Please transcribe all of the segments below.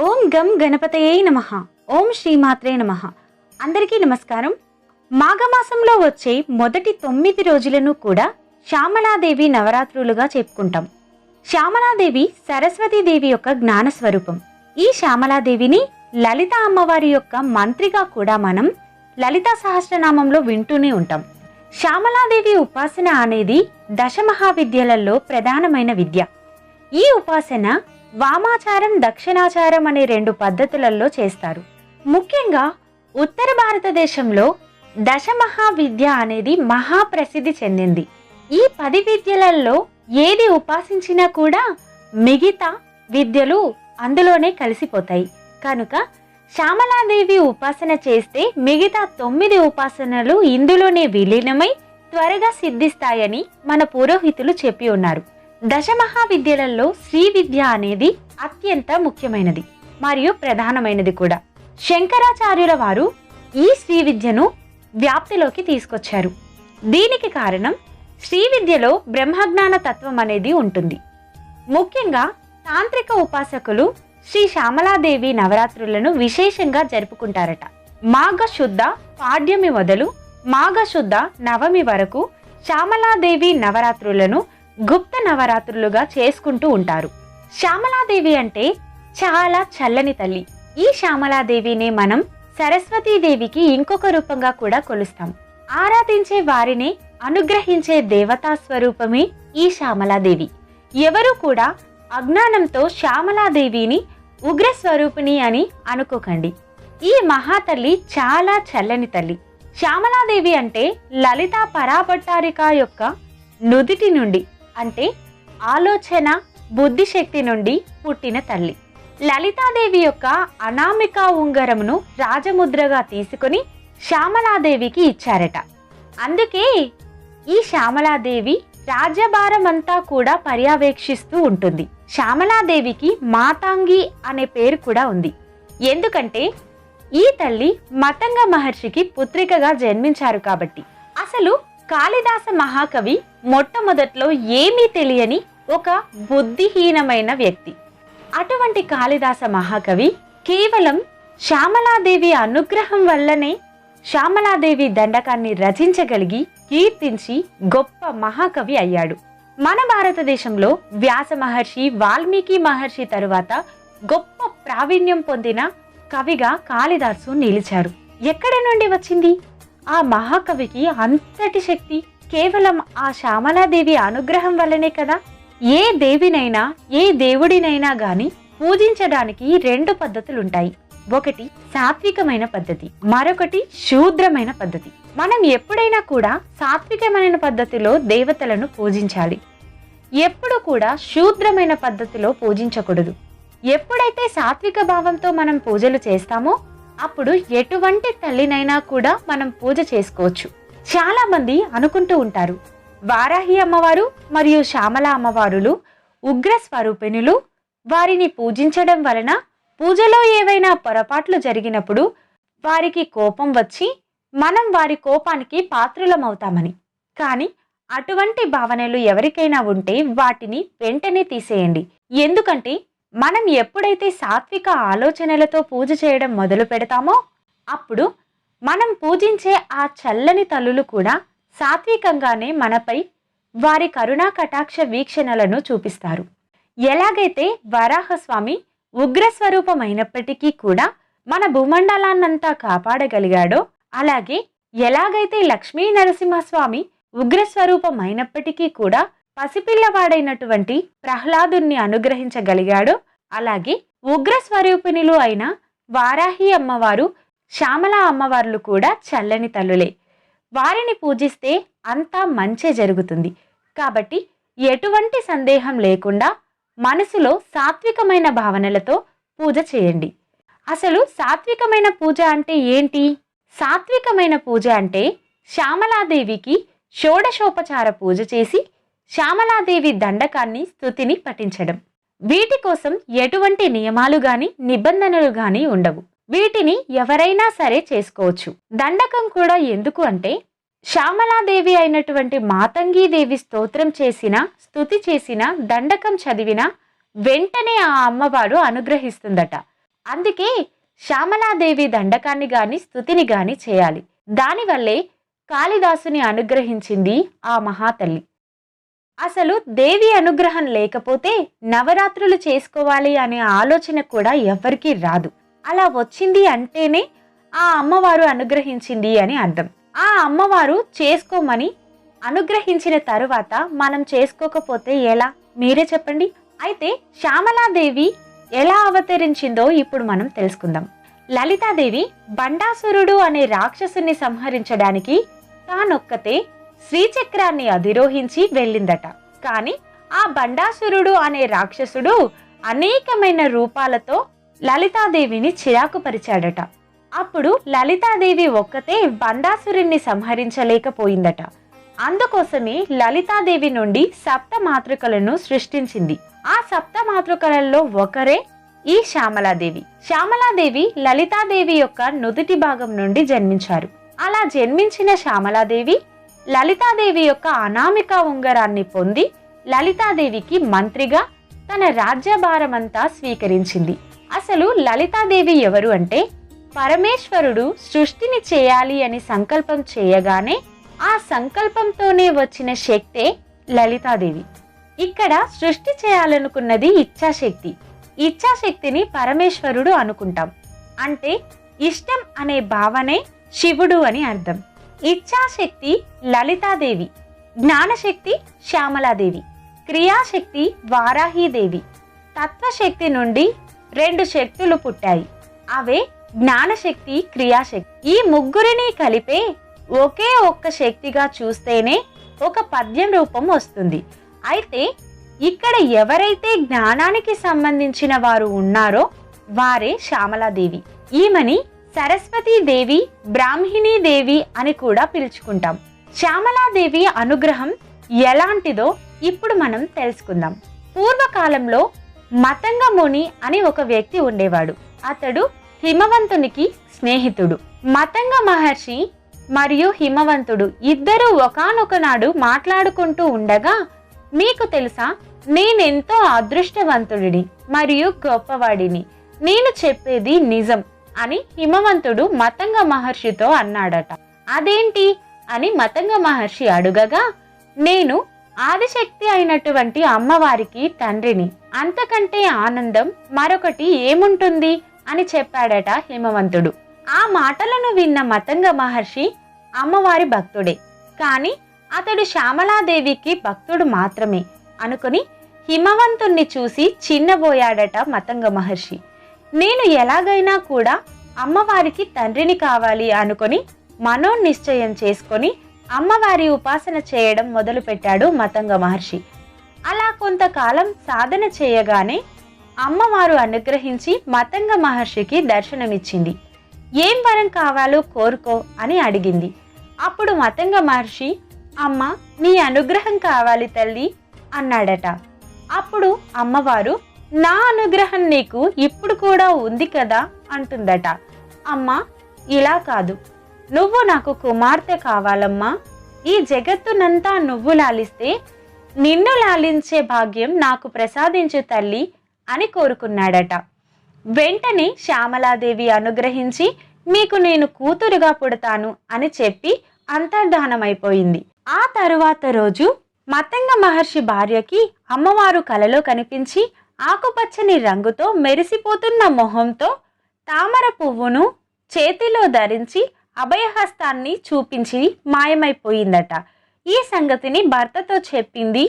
ఓం గం గణపతయే నమః. ఓం శ్రీమాత్రే నమః. అందరికీ నమస్కారం. మాఘమాసంలో వచ్చే మొదటి 9 రోజులను కూడా శ్యామలాదేవి నవరాత్రులుగా చెప్పుకుంటాం. శ్యామలాదేవి సరస్వతీదేవి యొక్క జ్ఞాన స్వరూపం. ఈ శ్యామలాదేవిని లలిత అమ్మవారి యొక్క మంత్రిగా కూడా మనం లలితా సహస్రనామంలో వింటూనే ఉంటాం. శ్యామలాదేవి ఉపాసన అనేది దశమహావిద్యలలో ప్రధానమైన విద్య. ఈ ఉపాసన వామాచారం, దక్షిణాచారం అనే 2 పద్ధతులలో చేస్తారు. ముఖ్యంగా ఉత్తర భారతదేశంలో దశమహావిద్య అనేది మహాప్రసిద్ధి చెందింది. ఈ 10 విద్యలలో ఏది ఉపాసించినా కూడా మిగతా విద్యలు అందులోనే కలిసిపోతాయి. కనుక శ్యామలాదేవి ఉపాసన చేస్తే మిగతా 9 ఉపాసనలు ఇందులోనే విలీనమై త్వరగా సిద్ధిస్తాయని మన పురోహితులు చెప్పి ఉన్నారు. దశమహావిద్యలలో శ్రీ విద్య అనేది అత్యంత ముఖ్యమైనది మరియు ప్రధానమైనది కూడా. శంకరాచార్యుల వారు ఈ శ్రీ విద్యను వ్యాప్తిలోకి తీసుకొచ్చారు. దీనికి కారణం శ్రీ విద్యలో బ్రహ్మజ్ఞాన తత్వం అనేది ఉంటుంది. ముఖ్యంగా తాంత్రిక ఉపాసకులు శ్రీ శ్యామలాదేవి నవరాత్రులను విశేషంగా జరుపుకుంటారట. మాఘశుద్ధ పాడ్యమి మొదలు మాఘశుద్ధ నవమి వరకు శ్యామలాదేవి నవరాత్రులను గుప్త నవరాత్రులుగా చేసుకుంటూ ఉంటారు. శ్యామలాదేవి అంటే చాలా చల్లని తల్లి. ఈ శ్యామలాదేవిని మనం సరస్వతీదేవికి ఇంకొక రూపంగా కూడా కొలుస్తాం. ఆరాధించే వారిని అనుగ్రహించే దేవతా స్వరూపమే ఈ శ్యామలాదేవి. ఎవరు కూడా అజ్ఞానంతో శ్యామలాదేవిని ఉగ్ర స్వరూపిణి అని అనుకోకండి. ఈ మహాతల్లి చాలా చల్లని తల్లి. శ్యామలాదేవి అంటే లలితా పరాభట్టారిక యొక్క నుదిటి నుండి, అంటే ఆలోచన బుద్ధిశక్తి నుండి పుట్టిన తల్లి. లలితాదేవి యొక్క అనామిక ఉంగరమును రాజముద్రగా తీసుకుని శ్యామలాదేవికి ఇచ్చారట. అందుకే ఈ శ్యామలాదేవి రాజ్యభారమంతా కూడా పర్యవేక్షిస్తూ ఉంటుంది. శ్యామలాదేవికి మాతాంగి అనే పేరు కూడా ఉంది. ఎందుకంటే ఈ తల్లి మతంగ మహర్షికి పుత్రికగా జన్మించారు కాబట్టి. అసలు కాళిదాస మహాకవి మొట్టమొదట్లో ఏమీ తెలియని ఒక బుద్ధిహీనమైన వ్యక్తి. అటువంటి కాళిదాస మహాకవి కేవలం శ్యామలాదేవి అనుగ్రహం వల్లనే శ్యామలాదేవి దండకాన్ని రచించగలిగి కీర్తించి గొప్ప మహాకవి అయ్యాడు. మన భారతదేశంలో వ్యాస మహర్షి, వాల్మీకి మహర్షి తరువాత గొప్ప ప్రావీణ్యం పొందిన కవిగా కాళిదాసు నిలిచారు. ఎక్కడి నుండి వచ్చింది ఆ మహాకవికి అంతటి శక్తి? కేవలం ఆ శ్యామలాదేవి అనుగ్రహం వల్లనే కదా. ఏ దేవినైనా ఏ దేవుడినైనా గాని పూజించడానికి 2 పద్ధతులుంటాయి. ఒకటి సాత్వికమైన పద్ధతి, మరొకటి శూద్రమైన పద్ధతి. మనం ఎప్పుడైనా కూడా సాత్వికమైన పద్ధతిలో దేవతలను పూజించాలి. ఎప్పుడు కూడా శూద్రమైన పద్ధతిలో పూజించకూడదు. ఎప్పుడైతే సాత్విక భావంతో మనం పూజలు చేస్తామో అప్పుడు ఎటువంటి తల్లినైనా కూడా మనం పూజ చేసుకోవచ్చు. చాలా మంది అనుకుంటూ ఉంటారు, వారాహి అమ్మవారు మరియు శ్యామల అమ్మవారులు ఉగ్ర స్వరూపిణులు. వారిని పూజించడం వలన పూజలో ఏవైనా పొరపాట్లు జరిగినప్పుడు వారికి కోపం వచ్చి మనం వారి కోపానికి పాత్రులమవుతామని. కానీ అటువంటి భావనలు ఎవరికైనా ఉంటే వాటిని వెంటనే తీసేయండి. ఎందుకంటే మనం ఎప్పుడైతే సాత్విక ఆలోచనలతో పూజ చేయడం మొదలు పెడతామో అప్పుడు మనం పూజించే ఆ చల్లని తల్లులు కూడా సాత్వికంగానే మనపై వారి కరుణా కటాక్ష వీక్షణలను చూపిస్తారు. ఎలాగైతే వరాహస్వామి ఉగ్రస్వరూపమైనప్పటికీ కూడా మన భూమండలాన్నంతా కాపాడగలిగాడో, అలాగే ఎలాగైతే లక్ష్మీ నరసింహస్వామి ఉగ్రస్వరూపమైనప్పటికీ కూడా పసిపిల్లవాడైనటువంటి ప్రహ్లాదుని అనుగ్రహించగలిగాడో, అలాగే ఉగ్ర స్వరూపిణులు అయిన వారాహి అమ్మవారు, శ్యామల అమ్మవార్లు కూడా చల్లని తల్లులే. వారిని పూజిస్తే అంతా మంచే జరుగుతుంది. కాబట్టి ఎటువంటి సందేహం లేకుండా మనసులో సాత్వికమైన భావనలతో పూజ చేయండి. అసలు సాత్వికమైన పూజ అంటే ఏంటి? సాత్వికమైన పూజ అంటే శ్యామలాదేవికి షోడశోపచార పూజ చేసి శ్యామలాదేవి దండకాన్ని స్తుతిని పఠించడం. వీటి కోసం ఎటువంటి నియమాలు గాని నిబంధనలు గాని ఉండవు. వీటిని ఎవరైనా సరే చేసుకోవచ్చు. దండకం కూడా ఎందుకు అంటే శ్యామలాదేవి అయినటువంటి మాతంగీదేవి స్తోత్రం చేసిన, స్తుతి చేసిన, దండకం చదివిన వెంటనే ఆ అమ్మవారు అనుగ్రహిస్తుందట. అందుకే శ్యామలాదేవి దండకాన్ని గాని స్తుతిని గాని చేయాలి. దానివల్లే కాళిదాసుని అనుగ్రహించింది ఆ మహాతల్లి. అసలు దేవి అనుగ్రహం లేకపోతే నవరాత్రులు చేసుకోవాలి అనే ఆలోచన కూడా ఎవ్వరికీ రాదు. అలా వచ్చింది అంటేనే ఆ అమ్మవారు అనుగ్రహించింది అని అర్థం. ఆ అమ్మవారు చేసుకోమని అనుగ్రహించిన తరువాత మనం చేసుకోకపోతే ఎలా? మీరే చెప్పండి. అయితే శ్యామలాదేవి ఎలా అవతరించిందో ఇప్పుడు మనం తెలుసుకుందాం. లలితాదేవి బండాసురుడు అనే రాక్షసుని సంహరించడానికి తానొక్కతే శ్రీచక్రాన్ని అధిరోహించి వెళ్ళిందట. కాని ఆ బండాసురుడు అనే రాక్షసుడు అనేకమైన రూపాలతో లలితాదేవిని చిరాకు పరిచాడట. అప్పుడు లలితాదేవి ఒక్కతే బండాసురుణ్ణి సంహరించలేకపోయిందట. అందుకోసమే లలితాదేవి నుండి సప్త మాతృకలను సృష్టించింది. ఆ సప్త మాతృకలలో ఒకరే ఈ శ్యామలాదేవి. శ్యామలాదేవి లలితాదేవి యొక్క నుదుటి భాగం నుండి జన్మించారు. అలా జన్మించిన శ్యామలాదేవి లలితాదేవి యొక్క అనామిక ఉంగరాన్ని పొంది లలితాదేవికి మంత్రిగా తన రాజ్యభారమంతా స్వీకరించింది. అసలు లలితాదేవి ఎవరు అంటే, పరమేశ్వరుడు సృష్టిని చేయాలి అని సంకల్పం చేయగానే ఆ సంకల్పంతోనే వచ్చిన శక్తే లలితాదేవి. ఇక్కడ సృష్టి చేయాలనుకున్నది ఇచ్ఛాశక్తి. ఇచ్ఛాశక్తిని పరమేశ్వరుడు అనుకుంటాం. అంటే ఇష్టం అనే భావనే శివుడు అని అర్థం. ఇచ్ఛాశక్తి లలితాదేవి, జ్ఞానశక్తి శ్యామలాదేవి, క్రియాశక్తి వారాహీదేవి. తత్వశక్తి నుండి 2 శక్తులు పుట్టాయి. అవే జ్ఞానశక్తి, క్రియాశక్తి. ఈ ముగ్గురిని కలిపే ఒకే ఒక్క శక్తిగా చూస్తేనే ఒక పద్యం రూపం వస్తుంది. అయితే ఇక్కడ ఎవరైతే జ్ఞానానికి సంబంధించిన వారు ఉన్నారో వారే శ్యామలాదేవి. ఈమెని సరస్వతీదేవి, బ్రాహ్మిణీదేవి అని కూడా పిలుచుకుంటాం. శ్యామలాదేవి అనుగ్రహం ఎలాంటిదో ఇప్పుడు మనం తెలుసుకుందాం. పూర్వకాలంలో మతంగ ముని అని ఒక వ్యక్తి ఉండేవాడు. అతడు హిమవంతునికి స్నేహితుడు. మతంగ మహర్షి మరియు హిమవంతుడు ఇద్దరూ ఒకానొక నాడు మాట్లాడుకుంటూ ఉండగా, మీకు తెలుసా, నేనెంతో అదృష్టవంతుడిని మరియు గొప్పవాడిని, నేను చెప్పేది నిజం అని హిమవంతుడు మతంగ మహర్షితో అన్నాడట. అదేంటి అని మతంగ మహర్షి అడుగగా, నేను ఆదిశక్తి అయినటువంటి అమ్మవారికి తండ్రిని, అంతకంటే ఆనందం మరొకటి ఏముంటుంది అని చెప్పాడట హిమవంతుడు. ఆ మాటలను విన్న మతంగ మహర్షి అమ్మవారి భక్తుడే, కానీ అతడు శ్యామలాదేవికి భక్తుడు మాత్రమే అనుకుని హిమవంతుణ్ణి చూసి చిన్నబోయాడట మతంగ మహర్షి. నేను ఎలాగైనా కూడా అమ్మవారికి తండ్రిని కావాలి అనుకొని మనోనిశ్చయం చేసుకొని అమ్మవారి ఉపాసన చేయడం మొదలుపెట్టాడు మతంగ మహర్షి. అలా కొంతకాలం సాధన చేయగానే అమ్మవారు అనుగ్రహించి మతంగ మహర్షికి దర్శనమిచ్చింది. ఏం వరం కావాలో కోరుకో అని అడిగింది. అప్పుడు మతంగ మహర్షి, అమ్మ, నీ అనుగ్రహం కావాలి తల్లి అన్నాడట. అప్పుడు అమ్మవారు, నా అనుగ్రహం నీకు ఇప్పుడు కూడా ఉంది కదా అంటుందట. అమ్మ, ఇలా కాదు, నువ్వు నాకు కుమార్తె కావాలమ్మా. ఈ జగత్తునంతా నువ్వు లాలిస్తే నిన్ను లాలించే భాగ్యం నాకు ప్రసాదించు తల్లి అని కోరుకున్నాడట. వెంటనే శ్యామలాదేవి అనుగ్రహించి, మీకు నేను కూతురుగా పుడతాను అని చెప్పి అంతర్ధానమైపోయింది. ఆ తరువాత రోజు మతంగ మహర్షి భార్యకి అమ్మవారు కలలో కనిపించి ఆకుపచ్చని రంగుతో మెరిసిపోతున్న మొహంతో తామర పువ్వును చేతిలో ధరించి అభయహస్తాన్ని చూపించి మాయమైపోయిందట. ఈ సంగతిని భర్తతో చెప్పింది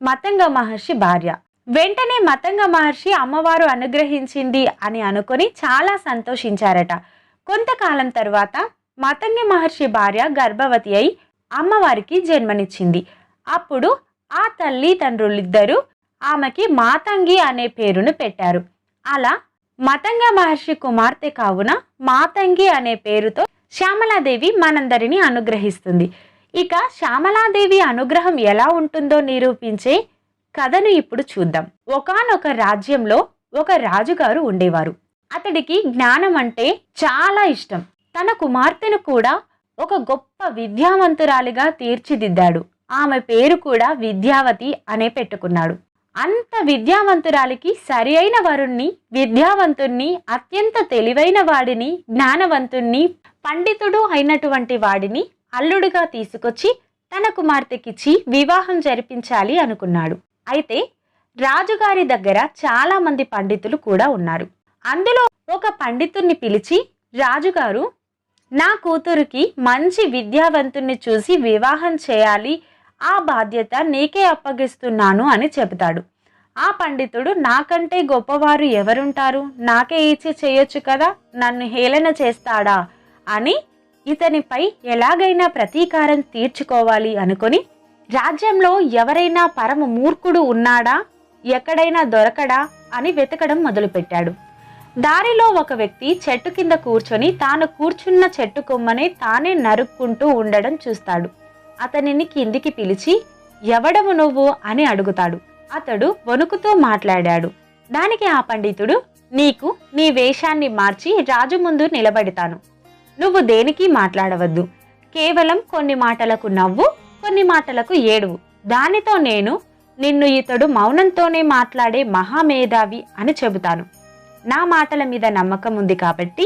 మతంగ మహర్షి భార్య. వెంటనే మతంగ మహర్షి అమ్మవారు అనుగ్రహించింది అని అనుకొని చాలా సంతోషించారట. కొంతకాలం తర్వాత మతంగ మహర్షి భార్య గర్భవతి అయి అమ్మవారికి జన్మనిచ్చింది. అప్పుడు ఆ తల్లిదండ్రులిద్దరూ ఆమెకి మాతంగి అనే పేరును పెట్టారు. అలా మతంగ మహర్షి కుమార్తె కావున మాతంగి అనే పేరుతో శ్యామలాదేవి మనందరినీ అనుగ్రహిస్తుంది. ఇక శ్యామలాదేవి అనుగ్రహం ఎలా ఉంటుందో నిరూపించే కథను ఇప్పుడు చూద్దాం. ఒకానొక రాజ్యంలో ఒక రాజుగారు ఉండేవారు. అతడికి జ్ఞానం అంటే చాలా ఇష్టం. తన కుమార్తెను కూడా ఒక గొప్ప విద్యావంతురాలిగా తీర్చిదిద్దాడు. ఆమె పేరు కూడా విద్యావతి అనే పెట్టుకున్నాడు. అంత విద్యావంతురాలికి సరి అయిన వరుణ్ణి, విద్యావంతుణ్ణి, అత్యంత తెలివైన వాడిని, జ్ఞానవంతుణ్ణి, పండితుడు అయినటువంటి వాడిని అల్లుడుగా తీసుకొచ్చి తన కుమార్తెకిచ్చి వివాహం జరిపించాలి అనుకున్నాడు. అయితే రాజుగారి దగ్గర చాలా మంది పండితులు కూడా ఉన్నారు. అందులో ఒక పండితుణ్ణి పిలిచి, రాజుగారు, నా కూతురికి మంచి విద్యావంతుణ్ణి చూసి వివాహం చేయాలి, ఆ బాధ్యత నీకే అప్పగిస్తున్నాను అని చెబుతాడు. ఆ పండితుడు, నాకంటే గొప్పవారు ఎవరుంటారు, నాకే ఇచ్చి చేయొచ్చు కదా, నన్ను హేళన చేస్తాడా అని ఇతనిపై ఎలాగైనా ప్రతీకారం తీర్చుకోవాలి అనుకొని రాజ్యంలో ఎవరైనా పరమ మూర్ఖుడు ఉన్నాడా, ఎక్కడైనా దొరకడా అని వెతకడం మొదలుపెట్టాడు. దారిలో ఒక వ్యక్తి చెట్టు కింద కూర్చొని తాను కూర్చున్న చెట్టు కొమ్మనే తానే నరుక్కుంటూ ఉండడం చూస్తాడు. అతనిని కిందికి పిలిచి, ఎవడము నువ్వు అని అడుగుతాడు. అతడు వణుకుతూ మాట్లాడాడు. దానికి ఆ పండితుడు, నీకు నీ వేషాన్ని మార్చి రాజు ముందు నిలబెడతాను. నువ్వు దేనికి మాట్లాడవద్దు. కేవలం కొన్ని మాటలకు నవ్వు, కొన్ని మాటలకు ఏడువు. దానితో నేను నిన్ను ఇతడు మౌనంతోనే మాట్లాడే మహామేధావి అని చెబుతాను. నా మాటల మీద నమ్మకం ఉంది కాబట్టి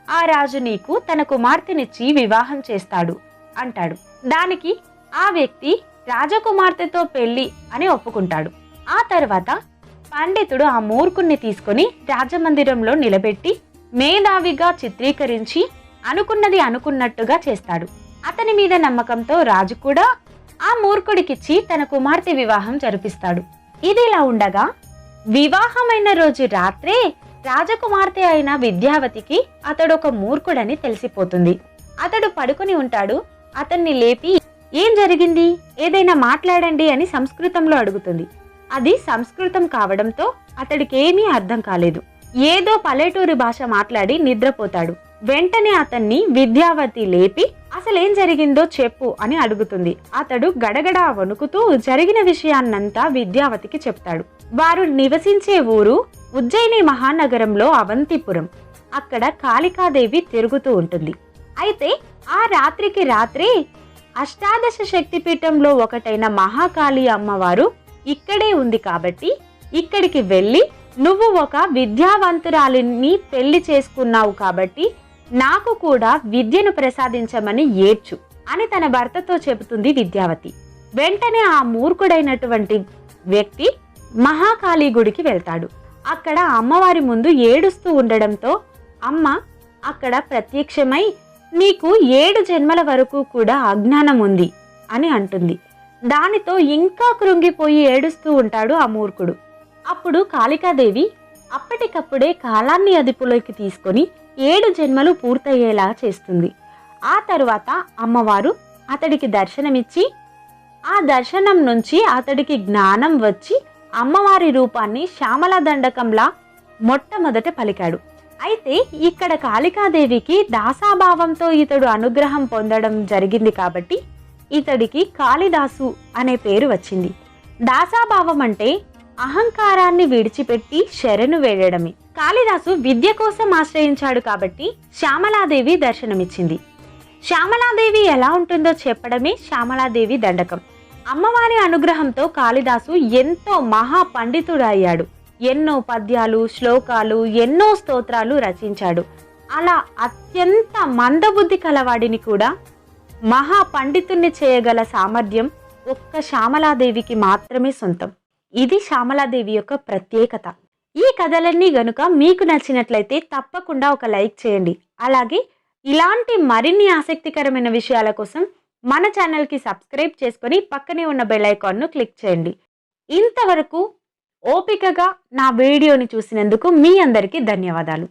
ఆ రాజు నీకు తన కుమార్తెనిచ్చి వివాహం చేస్తాడు అంటాడు. దానికి ఆ వ్యక్తి రాజకుమార్తెతో పెళ్లి అని ఒప్పుకుంటాడు. ఆ తర్వాత పండితుడు ఆ మూర్ఖుణ్ణి తీసుకొని రాజమందిరంలో నిలబెట్టి మేధావిగా చిత్రీకరించి అనుకున్నది అనుకున్నట్టుగా చేస్తాడు. అతని మీద నమ్మకంతో రాజు కూడా ఆ మూర్ఖుడికిచ్చి తన కుమార్తె వివాహం జరిపిస్తాడు. ఇదిలా ఉండగా వివాహమైన రోజు రాత్రే రాజకుమార్తె అయిన విద్యావతికి అతడు ఒక మూర్ఖుడని తెలిసిపోతుంది. అతడు పడుకుని ఉంటాడు. అతన్ని లేపి, ఏం జరిగింది, ఏదైనా మాట్లాడండి అని సంస్కృతంలో అడుగుతుంది. అది సంస్కృతం కావడంతో అతడికి ఏమీ అర్థం కాలేదు. ఏదో పల్లెటూరి భాష మాట్లాడి నిద్రపోతాడు. వెంటనే అతన్ని విద్యావతి లేపి, అసలేం జరిగిందో చెప్పు అని అడుగుతుంది. అతడు గడగడా వణుకుతూ జరిగిన విషయాన్నంతా విద్యావతికి చెప్తాడు. వారు నివసించే ఊరు ఉజ్జయిని మహానగరంలో అవంతిపురం. అక్కడ కాళికాదేవి తిరుగుతూ ఉంటుంది. అయితే ఆ రాత్రికి రాత్రే అష్టాదశ శక్తిపీఠంలో ఒకటైన మహాకాళి అమ్మవారు ఇక్కడే ఉంది కాబట్టి ఇక్కడికి వెళ్ళి, నువ్వు ఒక విద్యావంతురాలిని పెళ్లి చేసుకున్నావు కాబట్టి నాకు కూడా విద్యను ప్రసాదించమని ఏడ్చు అని తన భర్తతో చెబుతుంది విద్యావతి. వెంటనే ఆ మూర్ఖుడైనటువంటి వ్యక్తి మహాకాళి గుడికి వెళ్తాడు. అక్కడ అమ్మవారి ముందు ఏడుస్తూ ఉండడంతో అమ్మ అక్కడ ప్రత్యక్షమై, నీకు 7 జన్మల వరకు కూడా అజ్ఞానం ఉంది అని అంటుంది. దానితో ఇంకా కృంగిపోయి ఏడుస్తూ ఉంటాడు ఆ మూర్ఖుడు. అప్పుడు కాళికాదేవి అప్పటికప్పుడే కాలాన్ని అదుపులోకి తీసుకొని 7 జన్మలు పూర్తయ్యేలా చేస్తుంది. ఆ తరువాత అమ్మవారు అతడికి దర్శనమిచ్చి, ఆ దర్శనం నుంచి అతడికి జ్ఞానం వచ్చి అమ్మవారి రూపాన్ని శ్యామల దండకంలా మొట్టమొదట పలికాడు. అయితే ఇక్కడ కాళికాదేవికి దాసాభావంతో ఇతడు అనుగ్రహం పొందడం జరిగింది కాబట్టి ఇతడికి కాళిదాసు అనే పేరు వచ్చింది. దాసాభావం అంటే అహంకారాన్ని విడిచిపెట్టి శరణు వేడడమే. కాళిదాసు విద్య కోసం ఆశ్రయించాడు కాబట్టి శ్యామలాదేవి దర్శనమిచ్చింది. శ్యామలాదేవి ఎలా ఉంటుందో చెప్పడమే శ్యామలాదేవి దండకం. అమ్మవారి అనుగ్రహంతో కాళిదాసు ఎంతో మహా పండితుడయ్యాడు. ఎన్నో పద్యాలు, శ్లోకాలు, ఎన్నో స్తోత్రాలు రచించాడు. అలా అత్యంత మందబుద్ధి కలవాడిని కూడా మహా పండితుణ్ణి చేయగల సామర్థ్యం ఒక్క శ్యామలాదేవికి మాత్రమే సొంతం. ఇది శ్యామలాదేవి యొక్క ప్రత్యేకత. ఈ కథలన్నీ గనుక మీకు నచ్చినట్లయితే తప్పకుండా ఒక లైక్ చేయండి. అలాగే ఇలాంటి మరిన్ని ఆసక్తికరమైన విషయాల కోసం మన ఛానల్కి సబ్స్క్రైబ్ చేసుకొని పక్కనే ఉన్న బెల్ ఐకాన్ను క్లిక్ చేయండి. ఇంతవరకు ఓపికగా నా వీడియోని చూసినందుకు మీ అందరికీ ధన్యవాదాలు.